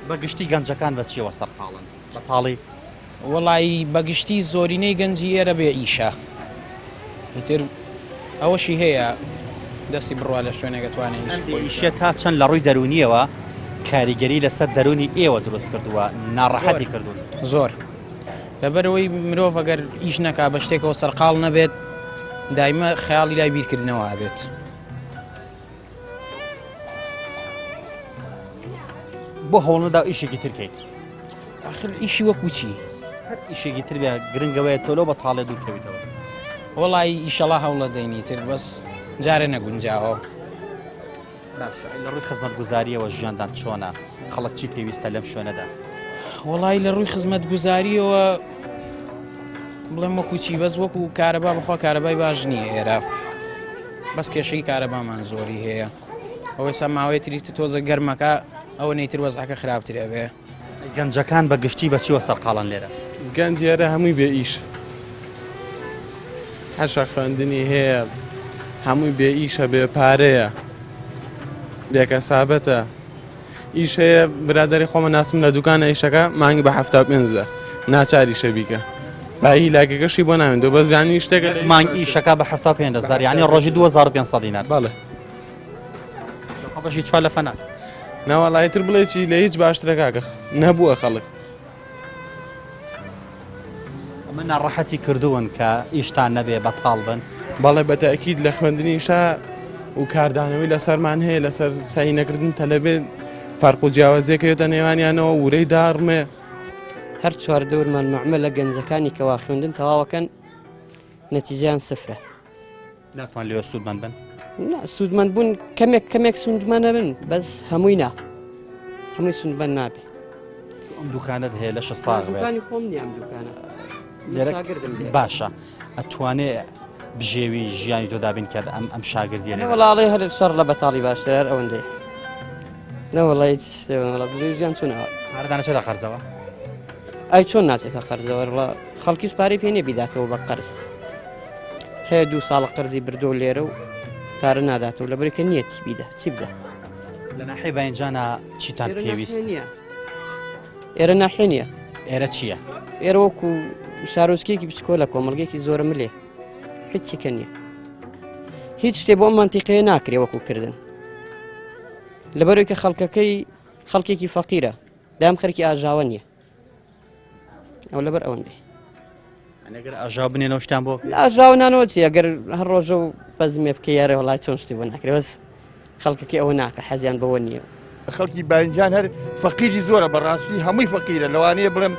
بەگشتی گەنجەکان بە چیەوە سەرقاڵن بەتاڵی وڵی بەگشتی زۆرینەی گەنجی ئێرە بێ ئیشە ئیتر ئەوەشی هەیە دەستی بڕوا لە شوێنێک دەتوانێت ئیشە تا چەند لە ڕووی دەرونیەوە کاریگەری لەسەر دەرونی ئێوە دروست کردووە ناڕەحەتی کردوون زۆر لەبەرەوەی مرۆڤ ئەگەر ئیش نەکا بە شتێکەوە سەرقاڵ نەبێت دایمە خەیاڵی لای بیرکردنەوە بێت بۆ هەوڵنەدا ئیشێکی ترکەیت آخر ئیشی وەکو چی هەر ئیشێکی تر بێ گرنگەوەیە تۆلۆ بە تاڵێ دوورکەویتەوە وڵی ئیشەڵا هەوڵە دەینی تر بەس جارێ نەگونجاوە لە ڕووی خزمەت گوزاریەوە ژیاندان چۆنە خەڵک چی پێویستە لەم شوێنەدا وڵی لە ڕووی خزمەت گوزاریەوە بڵێم وەکو چی بەس وەکو کارەبا بخوا کارەبای باش نییە ئێرە بەس کێشەی کارەبامان زۆری هەیە ئەوەی سا ماوەی تریتە تۆزە گەرمەکە ئەوە نەیتر وەزعەکە خراپتر ئەبێ گەنجەکان بە گشتی بە چیوە سەرقاڵن لێرە گەنج ئێرە هەمووی بێ ئیش هەشە خوێندنی هەیە هەمووی بێ ئیشە بێ پارەیە بێکەسابەتە ئیش هەیە برادری خۆمە ناسم لە دوکانە ئیشەکە مانگی بە 75 ناچاری شەبیکە باهی لاگەکەشی بۆ ناوێن دۆ بە زیانی شتێکە مانگ ئیشەکە بە 75 یعنی ڕۆژی 2500 دینار بەڵێ بەشی چوار لە فەنات ناوەڵایتر بڵێ چی لە هیچ باشترەکە نەبووە خەڵک ئەمە ناڕەحەتی کردوون کە ئیشتان نەبێ بەتاڵ بن بەڵێ بە تەئکید لە خوێندنیشا و کاردانەوەی لەسەرمان هەیە لەسەر سای نەکردن تەلەبێت فەرق و جیاوازیەکەوێتە نێوانیانەوە ورەی داڕمێ هەر چواردەورمان معمە لە گەنجەکانی کەوا خوێندن تەواوەکەن نەتیجیان سفرە ناتوان لێوە سوودمەند بن سوودمەند بوون کەمێک سوودمانە بن بەس هەمووی نا هەمووی سوودمەند نابێ دوکانت هەیە لەشە ساغ دوکانی خۆم نییە ئەم دوکانە شاگردم لێ باشە ئەتوانێت بژێوی ژیانی تۆ دابین کرد ئەم شاگردیە لێ وەڵاڵی هەر شەڕ لە بەتاڵی باشتر هەر ئەوەندەی نەوەڵی هیچ بژێوی ژیان چوونەوە هەردانە چێتە قەرزەوە ئەی چۆن ناچێتە قەرزەوە وڵا خەڵکیش پارەی پێ نێ بیداتەوە بە قەرز هەیە 2 ساڵە قەرزی بردو لێرە و پارە ناداتەوە لەبەرکە نیەتی بیدا چی بدە لە ناحەی باینجانە چیتان پێویست ئێرە ناحێ نییە ئێرە چییە؟ ئێرە وەکو شارۆچکێکی بچکۆلە کۆمەڵگەیەکی زۆرە ملێ هیچیکە نییە هیچ شتێ بۆ ئەم مانتیقەیە ناکرێ وەکوکردن لەبەرەوەی کە خەڵکێکی فەقیرە دام خەرکی ئاژاوە نییە ئەو لەبەر ئەوەندەی ئەگەر ئاژاو بنێنەوە شتان بۆ ئاژاو نانەوە چی ئەگەر هەر ڕۆژە و بەزمێ بکە یارە وڵای چۆن شتی بۆ ناکرێ بەس خەڵکەکەی ئەوە ناکە حەزیان بەوە نییە خەڵکی باینجان هەر فەقیری زۆرە بەڕاستی هەمووی فەقیرە لەوانەیە بڵێم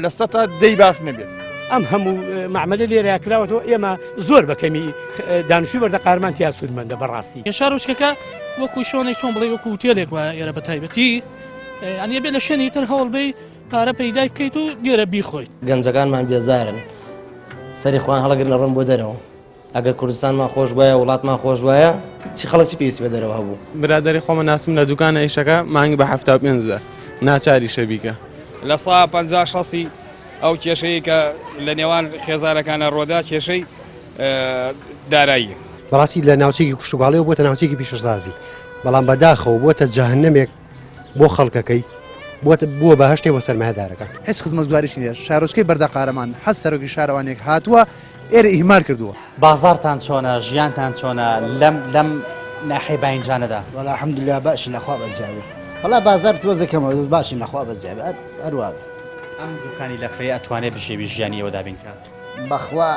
لە سەتا دەی باش نەبێت ئەم هەموو معمەلە لێرە کراوەتەوە ئێمە زۆر بەکەمی دانیشتوی بەردە قارمانتیا سوودمەندە بەڕاستی شارۆچکەکە وەکو شۆنێک چۆن بڵێ وەکو هۆتێلێک وە ئێرە بە تایبەتی ئەنیە بێ لە شوێنی تر هەوڵ بێ پارە پەیدای بکەیت و لێرە بیخۆیت گەنجەکانمان بێزارن سەری خوان هەڵەگرن لە ڕۆن بۆ دەرەوە ئەگەر کوردستانمان خۆش وایە وڵاتمان خۆش وایە چی خەڵکی پێویست بە دەرەوە هەبوو برادری خۆمە ناسم لە دوکانە ئیشەکە مانگی بە 75 ناچاری شەبیکە لە سا 50 ئەو کێشەیە کە لە نێوان خێزارەکانە ڕۆدا کێشەی دارایی بەڕاستی لە ناوچێکی کوشتوگاڵیەوە بۆتە ناوچێکی پیشەسازی بەڵام بەداخەوە بۆتە جەهەنەمێک بۆ خەڵکەکەی بووە بە هەشتێ بۆ سەرمایهدارەکان هیچ خزمەتگوزاریشی نییە شارۆچکەی بەردە قارەمان حەز سەرۆکی شارەوانێک هاتووە ئێرە ئیهمال کردووە بازارتان چۆنە ژیانتان چۆنە لەم ناحەی باینجانەدا وەڵا الحەمدوللا باشی لەخوا بەزیاوێ وەڵا بازار تۆزەکەمەوە باشی لەخوا بەزیاوێ هەروە ئەم دوکانی لە فێ ئەتوانێت بژێوی ژیانی ئەوە دابین کات بەخوا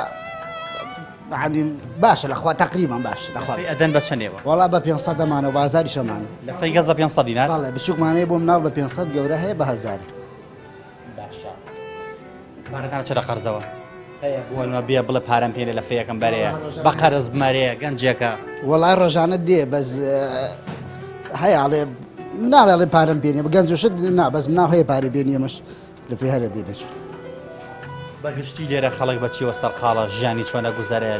باشە لەخوا تقریبان باش لەخوا ئەدەن بە چەندێوە وەڵا بە 500 دەمانە بازاری شەمانە لە فەی گەز بە 500 دینار بەڵێ بچووکمانەیە بۆ مناو بە 500 گەورە هەیە بە 1000 باشە بارەتان چرە قەرزەوە بۆ بێ بڵێ پارەم پێێ لە فەیەکەم بەرەیە بە قەرز بمەرەیە گەنجێکە وەڵای ڕۆژانە دێ بەس هەیەڵێ ناڵێ پارەم پێێنێ بە گەنجشت نا بەس مناو هەیە پارە بێنیەمەش لە فێ هەرە دێنەچ بەگشتی لێرە خەڵک بەچیەوە سەرقاڵە ژیانی چۆنە گوزارەیە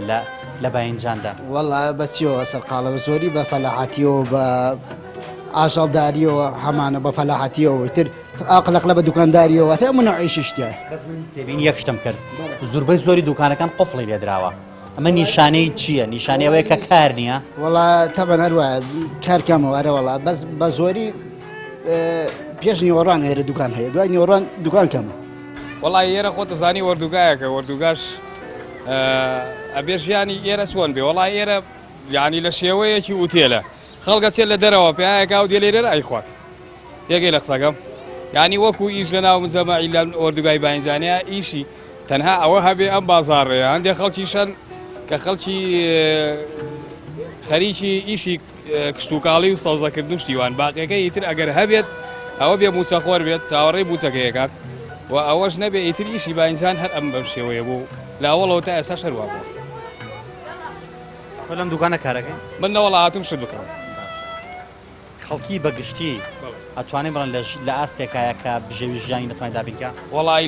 لە باینجاندا وەڵا بەچیەوە سەرقاڵە زۆری بە فەلاحاتیەوە بە ئاژەڵداریەوە هەمانە بە فەلاحاتیەوە تر ئاقلەقلە بە دوکانداریەوە تا منە عیشی شتە تێبین یەک شتم کرد زۆربەی زۆری دوکانەکان قفڵی لێدراوە ئەمە نیشانەی چییە نیشانەوەی کە کار نییە وەڵا تەبەن هەروە کارکەمەوە ئەرە وەڵا بەس بە زۆری پێش نیوەڕان هێرە دوکان هەیە دوای نیوەڕان دوکان کەمە وەڵی ئێرە خۆتە زانی وەردوگایەکە وەردوگاش ئەبێ ژیانی ئێرە چۆن بێ وەڵی ئێرە یعنی لە شێوەیەکی ئوتێلە خەڵگە چێت لە دەرەوە پێیاکە و دێ لێرە ئایخوات تێگەی لە قسەکەم یعنی وەکو ئیش لە ناو جەماعی لە وەردوگای باینجانەیە ئیشی تەنها ئەوە هەبێ ئەم بازاڕێە هەندێک خەڵکیشەن کە خەڵکی خەریکی ئیشی کشتتوکاڵی و سەوزەکردن شتیوان باقیەکەی ئیتر ئەگەر هەبێت ئەوە بێ موچەخۆر بێت چاوەڕێی بوچەکەیەکات و ئەوەش نەبێ ئیتر ئیشی باینجان هەر ئەم بەم شێوەیە بوو لاوەڵەوە تا ئێستا شەروا بوو لەم دوکانە کارەکەی من نەوەڵ هاتوم شت بکڕم خەڵکی بەگشتی ئەتوانێ بڕن لە ئاستێکایە کە بژێوی ژیانی نەتوانێت دابینکە وەڵی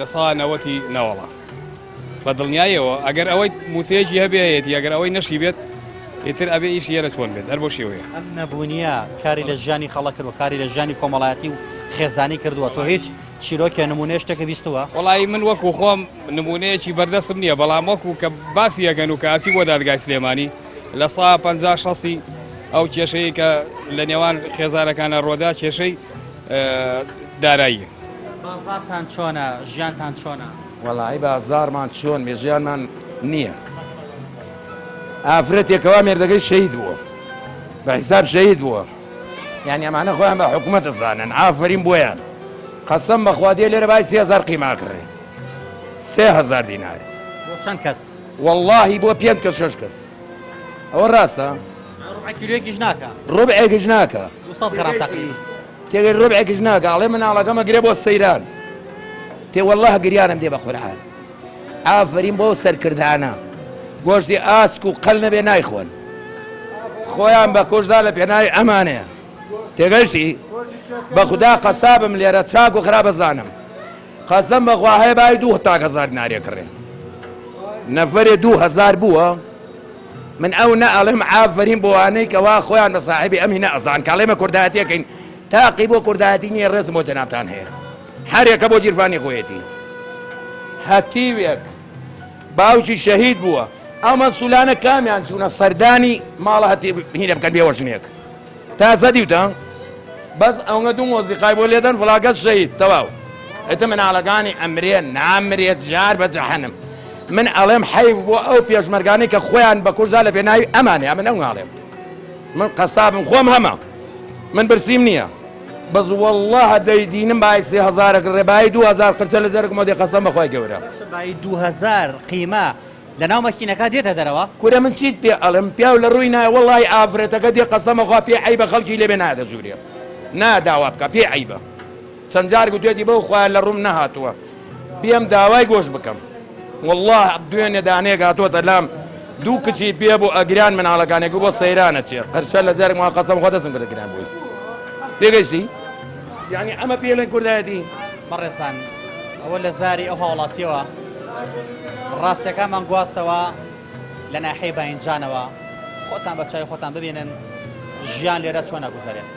لە سانەوەتی نەوەڵە بە دڵنیایەوە ئەگەر ئەوەی موچەیەکی هەبێتی ئەگەر ئەوەی نەشی بێت ئیتر ئەبێ ئیش ئێرە چۆن بێت هەر بۆ شێوەیە ئەم نەبوونیە کاری لە ژیانی خەڵک کرد و کاری لە ژیانی کۆمەڵایەتی و خێزانی کردووە تۆ هیچ چیرۆکێ نمونێ شتێکە بیستووە وەڵی من وەکو خۆم نمونەیەکی بەردەستم نییە بەڵام وەکو کە باسی یەکەن و کاچی بۆ دادگای سلێمانی لە سا 50 ئەو کێشەیە کە لە نێوان خێزارەکانە ڕۆدا کێشەی دارایی بازارتان چۆنە ژیانتان چۆنە وەڵی بازارمان چۆن مێژیانمان نییە ئافرەتێکەوە مێردەکەی شەید بووە بە حیساب شەید بووە یعنی ئەمانە خۆیان بە حکوومەت دەزانن ئافرین بۆیان قەسەم بەخوا دێ لێرە بای 3000 قیما کڕێ 3000 دینار بۆ چەند کەس واللهی بۆ 5 کەس 6 کەس ئەوە ڕاستە کیلوێکیش ناکە ڕبعێکیش ناکە 200 غرام تقریبا تێگەی ڕبعێکیش ناکە ئەڵێ مناڵەکەمە گرێ بۆ سەیران تێ والله گریانم دێ بە قورعان ئافرین بۆ سەرکردانە گۆشتی ئاسک و قەل نەبێ نایخۆن خۆیان بە کۆشدا لە پێناوی ئەمانەیە تێگەشتی بە خوددا قەسابم لێرە چاک و خراپە زانم قەسەم بەخوا هەیە بای 2000 دینارێ کڕێ نەفەرێ 2000 بووە من ئەو نەئەڵێم ئافرین بۆوانەی کەوا خۆیان بە ساحیبی ئەمی نەئەزان کاڵێمە کوردایەتیەکەین تاقی بۆ کوردایەتی نییە ڕێزم بۆ جەنابتان هەیە هەرێکە بۆ جیرفانی خۆیەتی هەتیوێک باوکی شەهید بووە ئەو مەسوولانە کامیان چوونە سەردانی ماڵە هەتی هینە بکەن بێوەژنێک تازە دیوتە بەس ئەوە دوو مۆزیقای بۆ لێدەن فڵاگەت شەهید تەواو ئێتە مناڵەکانی ئەمرێن نامرێت جار بە جەهەنم من ئەڵێم حەیف بۆ ئەو پێشمەرگانەی کە خۆیان بە کوژدا لە پێناوی ئەمانەیە من ئەو ناڵێم من قەسابم خۆم هەمە من برسیم نییە بەس وەڵڵاهە دەیدینم بای 3000 ڕێبایی 2000 قرچە لە جەرگم دێ قەسەم بەخوای گەورە بای 2000 قیمە لە ناو مەکینەکە دێتە دەرەوە کورە من چیت پێ ئەڵم پیاو لە ڕووی نایە وەڵڵی ئافرەتەکە دێ قەسەمەخوا پێ عیبە خەڵکی لێبێ نادەژوورێ ناداوا بکە پێ عیبە چەند جار گوتێتی بەو خوایە لە ڕووم نەهاتووە بێم داوای گۆشت بکەم والله دوێنێ دانەیەک هاتووەتە لام دوو کچی پێ بۆ ئەگران مناڵەکانێک بۆ سەیرانە چێ قەرچە لە جارێک ما قەسەم خۆ دەستم کرد گران بووی تێگەیشتی یعنی ئەمە پێڵێن کوردایەتی بەڕێسان ئەوە لە زاری ئەو هاوڵاتیەوە ڕاستەکانمان گواستەوە لە ناحەی باینجانەوە خۆتان بە چای خۆتان ببینن ژیان لێرە چۆن نەگوزارێت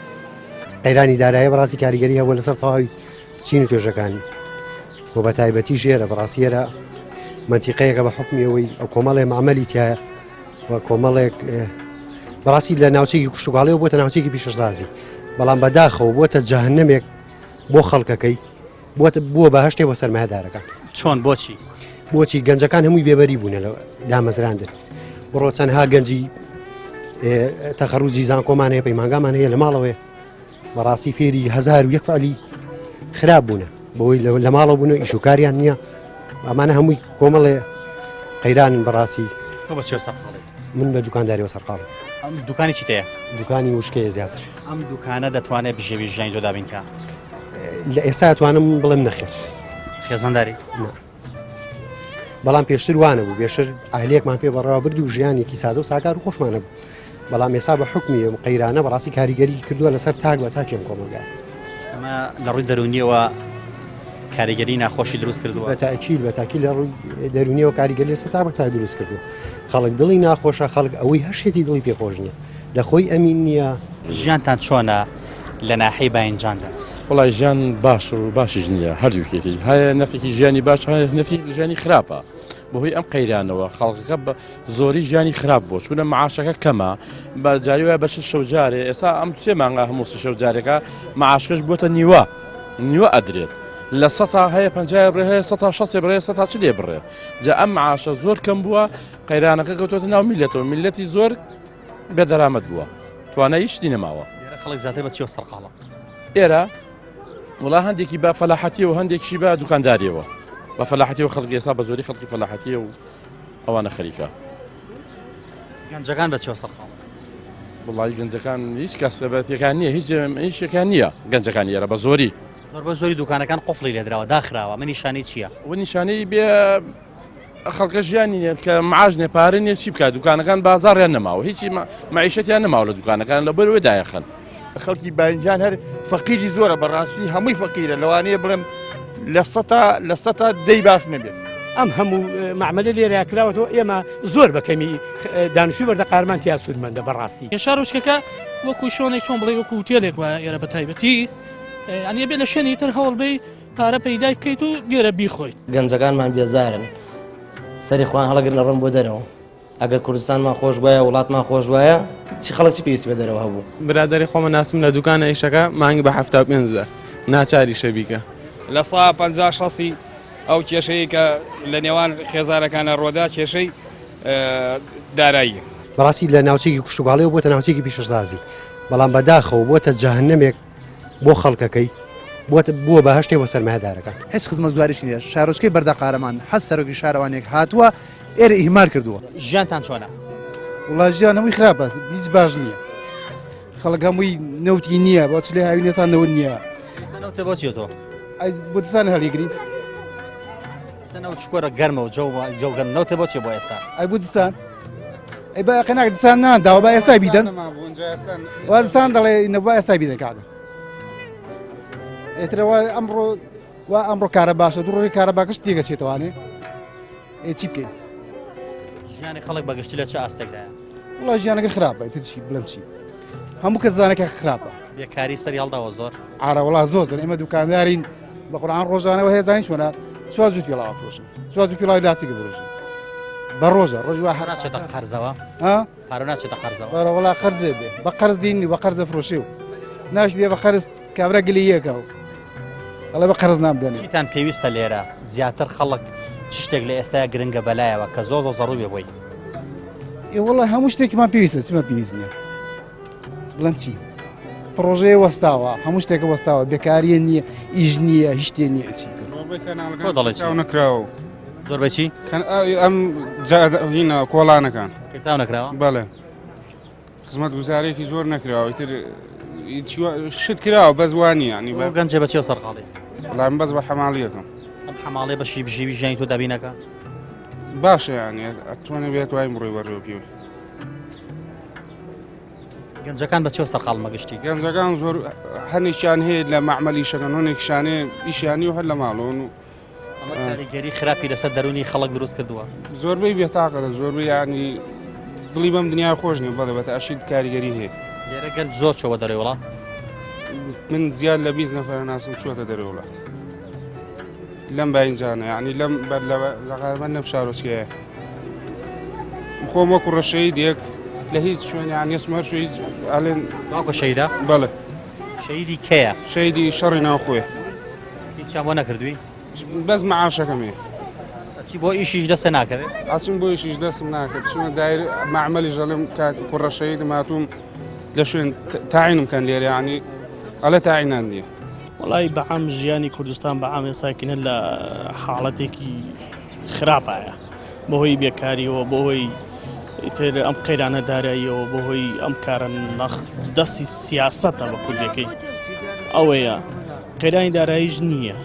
قەیرانی دارایی بەڕاستی کاریگەری هەبووە لەسەر تەواوی چین و توێژەکانی بۆ بە تایبەتی ژێرە بەڕاستیێرە منتیقەیەکە بە حکمیەوەی ئەو کۆمەڵێ معمەلی تایە و کۆمەڵێک بەڕاستی لە ناوچەیەکی کوشتوگاڵیەوە بۆتە ناوچەیەکی پیشەسازی بەڵام بەداخەوە بۆتە جەهەنەمێک بۆ خەڵکەکەی بووە بەهەشتێ بۆ سەرمایهدارەکان چۆن بۆچی گەنجەکان هەمووی بێبەری بوونە لە دامەزراندن بڕۆ چەندها گەنجی تەخەڕوجی زانکۆمان هەیە پەیمانگامان هەیە لە ماڵەوەی بەڕاستی فێری 1001 فعلی خراپ بوونە بەوەی لە ماڵە بوون و ئیشوکاریان نییە ئەمانە هەمووی کۆمەڵێ قەیرانن بەڕاستی من بە دوکانداریەوە سەرقاڵم ئەم دوکانی چی تەیە دوکانی وشکەیە زیاتر ئەم دوکانە دەتوانێت بژێوی ژیانی تۆ دابینکە لە ئێستا توانم بڵێم نەخێر خێزانداری بەڵام پێشتر وانە بوو بێشتر ئاهلێکمان پێ بەڕێوە بردی و ژیانێکی سادە و ساکار و خۆشمانە بوو بەڵام ئێستا بە حکمی قەیرانە بەڕاستی کاریگەری کردووە لەسەر تاک بە تاکێم کۆمەلگا ئەمە لە ڕووی دەرونیەوە کاریگەری ناخۆشی دروست کردووە بە تاکی لە ڕووی دەرونیەوە کاریگەری لەسەر تاک بە تا دروست کردووە خەڵک دڵی ناخۆشە خەڵک ئەوەی هەشێتی دڵی پێخۆش نییە لە خۆی ئەمین نییە ژیانتان چۆنە لە ناحەی باینجاندا وڵای ژیان باش و باشیش نییە هەردووکێتی هەیە نەفێکی ژیانی باش هەیە نەفی ژیانی خراپە بەهۆی ئەم قەیرانەوە خەڵکەکە بە زۆری ژیانی خراپ بۆ چونە معاشەکە کەمە بە جاری وایە بەش شەوجارێ ئێستا ئەم سێ مانگا هەموو شەوجارێکە معاشکەش بۆتە نیوە ئەدرێت لە 100 هەیە 50 بڕێ هەیە 160 بڕێ 100 چ لێ بڕێ جا ئەم معاشە زۆر کەم بووە قەیرانەکە کەوتۆتە ناو میلەتەوە میلەتی زۆر بێدەرامەت بووە توانای هیچی نەماوە خەڵک زیاتر بە چیەوە سەرقاڵە ئێرە وڵا هەندێکی بە فەلاحەتی و هەندێکی بە دوکانداریەوە بە فەلاحەتی و خەڵکی ئێستا بە زۆری خەڵکی فەلاحەتیە و ئەوانە خەریکە گەنجەکان بە چیەوە سەرقاڵە وڵی گەنجەکان هیچ کەسەبەتیەکان نییە هیچ شتێکیان نییە گەنجەکان ئێرە بە زۆری زۆری دوکانەکان قفڵی لێدراوە داخراوە من نیشانەی چییە؟ و نیشانەی بێ خەڵکە ژیانی کە معاش نێپارە نیە چی بکات دوکانەکان بازاڕیان نەماوە هیچی معیشەتیان نەماوە لە دوکانەکان لە بەرەوەی دایەخەن خەڵکی باینجان هەر فەقیری زۆرە بەڕاستی هەمووی فەقیرە لەوانەیە بڵێم لە سەتا دەی باش نەبێت ئەم هەموو معمەلە لێرە کراوەتەوە ئێمە زۆر بەکەمی دانیشتوی بەردە قارمان تیا سوودمەندە بەڕاستی شارۆچکەکە وەکو شۆنێک چۆن بڵێ وەکو هوتێلێک وایە ئێرە بە تایبەتی ئەنیە بێ لە شوێنی تر هەوڵ بێ پارە پەیدای بکەیت و لێرە بیخۆیت گەنجەکانمان بێزارن سەری خوان هەڵەگرن ڕم بۆ دەرەوە ئەگەر کوردستانمان خۆش وایە وڵاتمان خۆش وایە چی خەڵکی پێویستی بە دەرەوە هەبوو برادری خۆمە ناسم لە دوکانە ئیشەکە مانگی بە 75 ناچاری شەبیکە لە 150 ئەو کێشەیە کە لە نێوان خێزارەکانە ڕۆدا کێشەی دارایی بەڕاستی لە ناوچەیەکی کوشتوگاڵیەوە بۆتە ناوچەیەکی پیشەسازی بەڵام بەداخەوە بۆتە جەهەنەمێک بۆ خەڵکەکەی بووە بەهەشتێ بۆ سەرمایهدارەکان هیچ خزمەت گوزاریشی نییە شارۆچکەی بەردە قارەمان حەز سەرۆکی شارەوانێک هاتووە ئێرە ئیهمال کردووە ژیانتان چۆنە؟ وڵای ژیان هەمووی خراپە هیچ باش نییە خەڵک هەمووی نەوتی نییە بۆ چ لێ هاوی نێسان نەوت نییە سەنەوتە بۆ چێتەوە؟ بۆ دەستان هەڵیگرین سەنەوت شکۆرە گەرمە و جەو گەرم نەوتە بۆ چێ بۆ ئێستا؟ ئەی بۆ دستان ئەی با قەناک دستان نان داوە با ئێستا بیدەن وازستان دەڵێ نەبا ئێستا بیدەن کاگە ئێترەوە ئەمڕۆ کارە باشە دوڕۆژی کارە باکەش تێگەچێتوانێ چی بکەین ژیانی خەڵک بەگشتی لە چه ئاستێکدایە وڵای ژیانەکە خراپە چی بڵم چی هەموو کەس زانەکە خراپە بێکاری سەری هەڵداوە زۆر ئاراوەڵا زۆر ئێمە دوکاندارین بە قورآن ڕۆژانەوە هەیە زانین چۆنە چوار جووت پێڵاوە فرۆشن چوار جووت پێڵاوی لاستیکە فرۆشن بە ڕۆژە ڕۆژی وا ناچێتە قەرزەوە پارە ناچێتە قەرزەوە وڵا قەرزێ بێ بە قەرز دینی بە قەرزە فرۆشێ و ناش دێ بە قەرز کابرا گلی یەکەوە ئەڵێ بە قەرز نامدەنێ چیتان پێویستە لێرە زیاتر خەڵک چ شتێک لە ئێستایا گرنگە بەلایەوە کە زۆر زەڕوو بێ بۆی وڵای هەموو شتێکمان پێویستە چمە پێویست نییە بڵم چی پرۆژەیە وەستاوە هەموو شتێکە وەستاوە بێکاریە نییە ئیژ نییە هیچ شتێ نییە چی نەکراوە زۆر بەچی ئەم هینە کۆڵانەکان پێتاو نەکراوە بەڵێ خزمەت گوزارێکی زۆر نەکراوە تر شت کراوە بەزوانی ینی بە گەنجە بەچێ سەرقاڵی بەڵام بەس بە حەماڵیەکەم ئەم حەماڵێ بەشی بژێوی ژیانی تۆ دابینەکە باشە ینی ئەتوانێت بێت وای بڕۆی بەڕێوە پێوە گەنجەکان بەچێ سەرقاڵ مەگشتی گەنجەکان زۆر هەنێکیان هەیە لە معمەلی شەکەن هەنێکشانێ ئیشیانی و هەر لە ماڵۆن و ئەمە کاریگەری خراپی لەسەر دەرونی خەڵک دروست کردووە زۆربەی بێتاقەتە زۆربەی ینی دڵی بەم دنیا خۆش نیە بەڵێ بەتە ئەشید کاریگەری هەیە لێرە گەنج زۆر چۆوە دەرەوە وڵات من زیاد لە 20 نەفەر ناسم چووەتە دەرەوە وڵات لەم باینجانە ینی لەم لەغاربەن نەم شارۆچکەیە خۆم وەکو ڕەشەی دێک لە هیچ شوێنیان یەسمەر شوی ئەڵێن واکو شەیدا بەڵێ شەیدی کەیە شەیدی شەڕی ناوخۆیە هیچیان بۆ نەکردووی بەس مەعاشەکەمێ چی بۆ ئیشیش دەستە ناکەوێت ئاچم بۆ ئیشیش دەستم ناکرد چونە دایر معمەلی ژەڵم کوڕەشەی دەماتوم لە شوێن تاعینم کەن لێرە ینی ئەلە تاعینان دیە وڵی بەعام ژیانی کوردستان بەعام ئێساکینە لە حاڵەتێکی خراپایە بەهۆی بێکاریەوە بۆهۆی تر ئەم قەیرانە داراییەوە بەهۆی ئەم کارە دەستی سیاسەتە بە کوردەکەی ئەوەیە قەیرانی داراییش نییە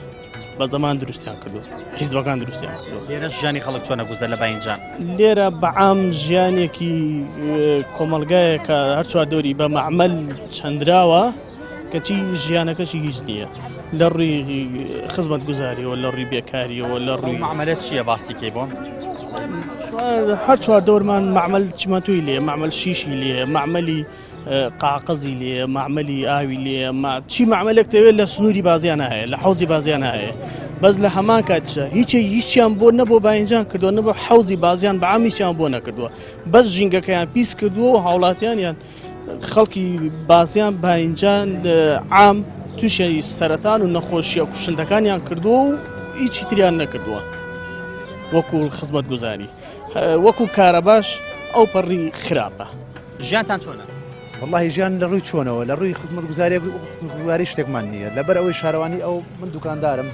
بە زەمان دروستیان کردو حیزبەکان دروستیان کردو لێرە ژیانی خەڵک چۆنە گوزەر لە باینجان لێرە بەعام ژیانێکی کۆمەلگایە کە هەر چواردۆری بە معمەل چەندراوە کەچی ژیانەکەشی هیچ نییە لە ڕووی خزمەت گوزاریەوە لە ڕووی بێکاریەوە لە ڕووی معمەلێت چییە باسیکەی بۆم هەر چواردۆرمان معمەل چمەتووی لێ معمەل شیشی لێ معمەلی قاقەزی لێ معمەلی ئاوی لێ چی معمەلێک دەوێت لە سنووری بازیان هەیە لە حوزی بازیان هەیە بەس لە هەمان کاتیشە هیچیان بۆ نەبوو باینجان کردووە نەبوو حوزی بازیان بە عامیشیان بۆ نەکردووە بەس ژینگەکەیان پیس کردووە و هاوڵاتیانیان خەڵکی بازیان باینجان عام تووشی سەرەتان و نەخۆشیە کوشندەکانیان کردووە و هیچی تریان نەکردووە وەکو خزمەت گوزاری وەکو کارەباش ئەو پەڕی خراپە ژیانتان چۆنە والله ژیان لە ڕووی چۆنەوە لە ڕووی خزمەت گوزاری خزمەت گوزاری شتێکمان نییە لەبەر ئەوەی شارەوانی ئەو من دوکاندارم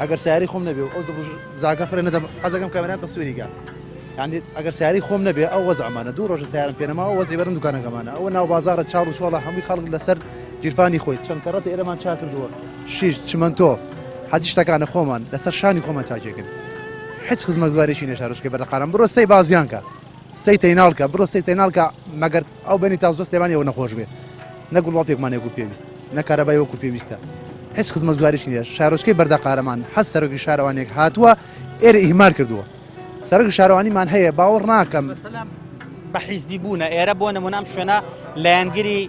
ئەگەر سیاری خۆم نەبێ ئەو زاگە فرە نەدەم حەزەکەم کامێران تەسووریکە یعنی ئەگەر سیاری خۆم نەبێ ئەو وەزعمانە دوو ڕۆژە سیارم پێنەما ئەو وەزی بەرم دوکانەکەمانە ئەوە ناو بازارە چاڵ و شۆڵە هەمووی خەڵک لەسەر جیرفانی خۆی چەند کەڕەت ئێرەمان چا کردووە شیش چمەنتۆ حەجی شتەکانە خۆمان لەسەر شانی خۆمان چاکێکن هیچ خزمەت گوزاریشی نێ شارۆچکەی بەردەقارم بڕۆ سەی بازیانکە سەی تەیناڵکە بڕۆ سەی تەیناڵکە مەگەر ئەو بەنی تا زۆر سلێمانی ئەوە نەخۆش بێ نەگوڵ وڵاتێکمان وەکو پێویست نەکارەبای وەکو پێویستە هیچ خزمەت گوزاریشی نییە شارۆچکەی بەردەقارەمان هەست سەرۆکی شارەوانێک هاتووە ئێرە ئیهمال کردووە سەرۆکی شارەوانیمان هەیە باوەڕ ناکەم بە حیزبی بوونە ئێرە بۆ نمونام شوێنە لایەنگیری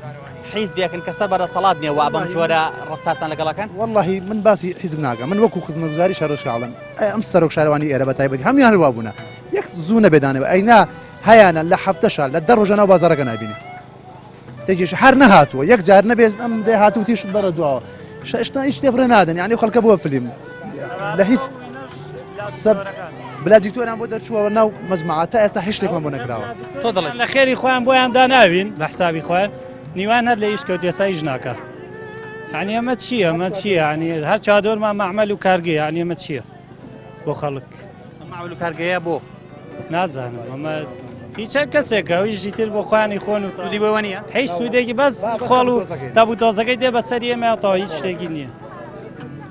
حیزبێکن کە سەر بەرەسەڵات نییە و بەم جۆرە ڕفتارتان لەگەڵەکەن واللهی من باسی حیزب ناکەم من وەکو خزمەت گوزاری شارۆچکاڵم ئەم سەرۆک شارەوانی ئێرە بە تایبەتی هەمویان هەروە بوونە یەک زوو نەبێدانەوە ئەینا هەیەە لە هەفتەشە لە دە ڕۆژە ناو بازارەکە نابینێ تێجێش هەر نەهاتووە یەک جار نەبێت ئەم دێ هاتووتیش بەرە دواوە شتا هیچ تێ بڕێ نادەن یعنی خەڵکە بووە فلیم لە هیچ بلاجی تۆران بۆ دەرچووەوە ناو مەزمعاتە ئێستا هیچ شتێکمان بۆ نەکراوە تۆ دەڵێت لە خێری خۆیان بۆیان داناوین بە حسابی خۆیان نیوان هەر لە هیچ کەوت ێسایش ناکە یعنی ئەمە چییە ئەمە چییە ینی هەر چادۆرمان معمەل و کارگەی یعنی ئەمە چییە بۆ خەڵک معمەل و کارگەیە بۆ نازانم ئەمە هیچ کەسێکە ئەویشی تر بۆ خۆیانی خۆن و سوودی بۆەوە نییە هیچ سوودێکی بەس خۆڵ و تابوو تۆزەکەی دێ بەسەر ئێمەتەوە هیچ شتێکی نییە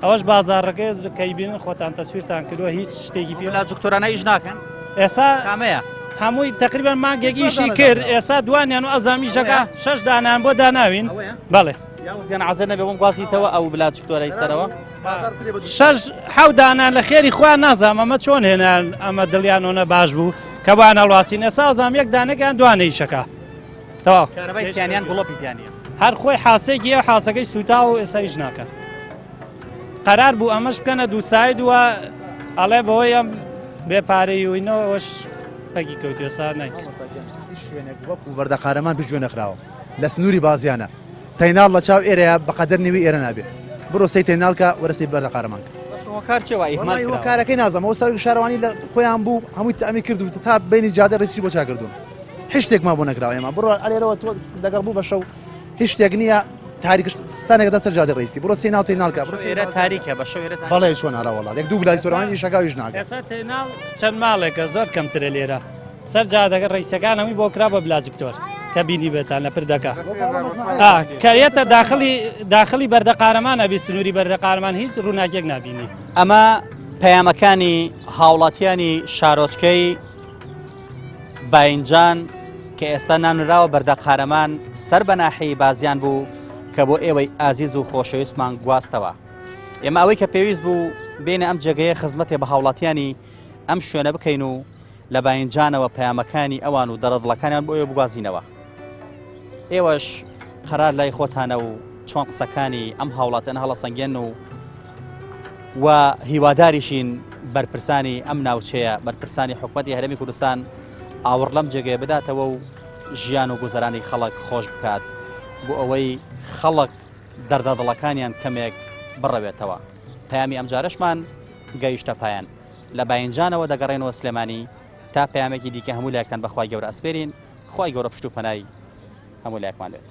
ئەوەش بازارڕەکەی کەیبین خۆتان تەسویرتان کردووە هیچ شتێکی پێ لا دکتۆرانە ئیش ناکەن ئێستا کامەیە هەمووی تقریبان مانگێکیشی کرد ئێستا دوانیان و ئەزامیشەکە 6 دانیان بۆ داناوین بەڵێ یان عەزە نەبێ بۆم گوازیتەوە ئەو بلاچکتۆرەی سەرەوە شەش حەودانە لە خێری خوان نازام ئەمە چۆن هێنان ئەمە دڵیانۆنە باش بوو کە بۆ نەڵواسینە سازام یەک دانەکەیان دوانەی شەکە تەواو کارەبای تیانیان گوڵۆپیتیانە هەر خۆی حاسێکی ئەو حاسەکەی سوتا و ئێستا هیچ ناکە قەرار بوو ئەمەش بکەنە دوو ساید وە ئەڵێ بەهۆی ئەم بێپارەی وینەوەش پەکی کەوتێ سا نایکرد شوێنێک وەکو بەردەقارەمان پشت گوێ نەخراوە لە سنووری بازیانە تەیناڵ لە چاو ئێرەیە بەقەدەر نوێی ئێرە نابێت بڕۆ سەی تەیناڵکە وەرەسی بەردەقارەمان کار کارەکەی نازەمەوە سەر شارەوانی لە خۆیان بوو هەمووی تەمی کرد و تا بینی جادە ڕێسی بۆ چاکردوون هیچ شتێکمان بۆ نەکراوە ئێمە بڕۆ ئەلێرەوە تۆ لەگەڵ بوو بە شەو هیچ شتێک نییە تاریکستانێک دەسەر جادە ڕێسی بڕۆ سێ ناو تەیناڵکە ئێرە تاریکە بە شەو بەڵێ چۆن ئاراوەڵات یەک دوو بلای سۆرەوانی شەکاویش ناکە ئێستا تەیناڵ چەند ماڵێکە زۆر کەمترە لێرە سەر جادەکە ڕیسەکانەوەی بۆ کرا بە بلاجکتۆر کە بینی بێتان لە پردەکە کەریێتە داخلی بەردەقارەمانە بی سنووری بەردەقارمان هیچ ڕووناکێک نبینی ئەمە پەیامەکانی هاوڵاتیانی شارۆچکەی باینجان کە ئێستا نانراوە بەردەقارەمان سەر بەناحی بازیان بوو کە بۆ ئێوەی ئازیز و خۆشەویستمان گواستەوە ئێمە ئەوەی کە پێویست بوو بینە ئەم جێگەیە خزمەتێ بە هاوڵاتیانی ئەم شوێنە بکەین و لە باینجانەوە پەیامەکانی ئەوان و دەرەدڵەکانیان بۆ ئێوە بگوازینەوە ئێوەش قەرار لای خۆتانە و چۆن قسەکانی ئەم هاوڵاتیان هەڵەسەنگێن و هیواداریشین بەرپرسانی ئەم ناوچەیە بەرپرسانی حکومەتی هەرێمی کوردستان ئاوڕ لەم جێگەیە بداتەوە و ژیان و گوزەرانی خەڵک خۆش بکات بۆ ئەوەی خەڵک دەردەدڵەکانیان کەمێک بڕەوێتەوە پەیامی ئەم جارەشمان گەیشتە پایان لە باینجانەوە دەگەڕێنەوە سلێمانی تا پەیامێکی دیکە هەموو لایەکتان بەخوای گەورە ئەسپێرین خوای گەورە پشت و پەنای هەموو لایەکمان لێت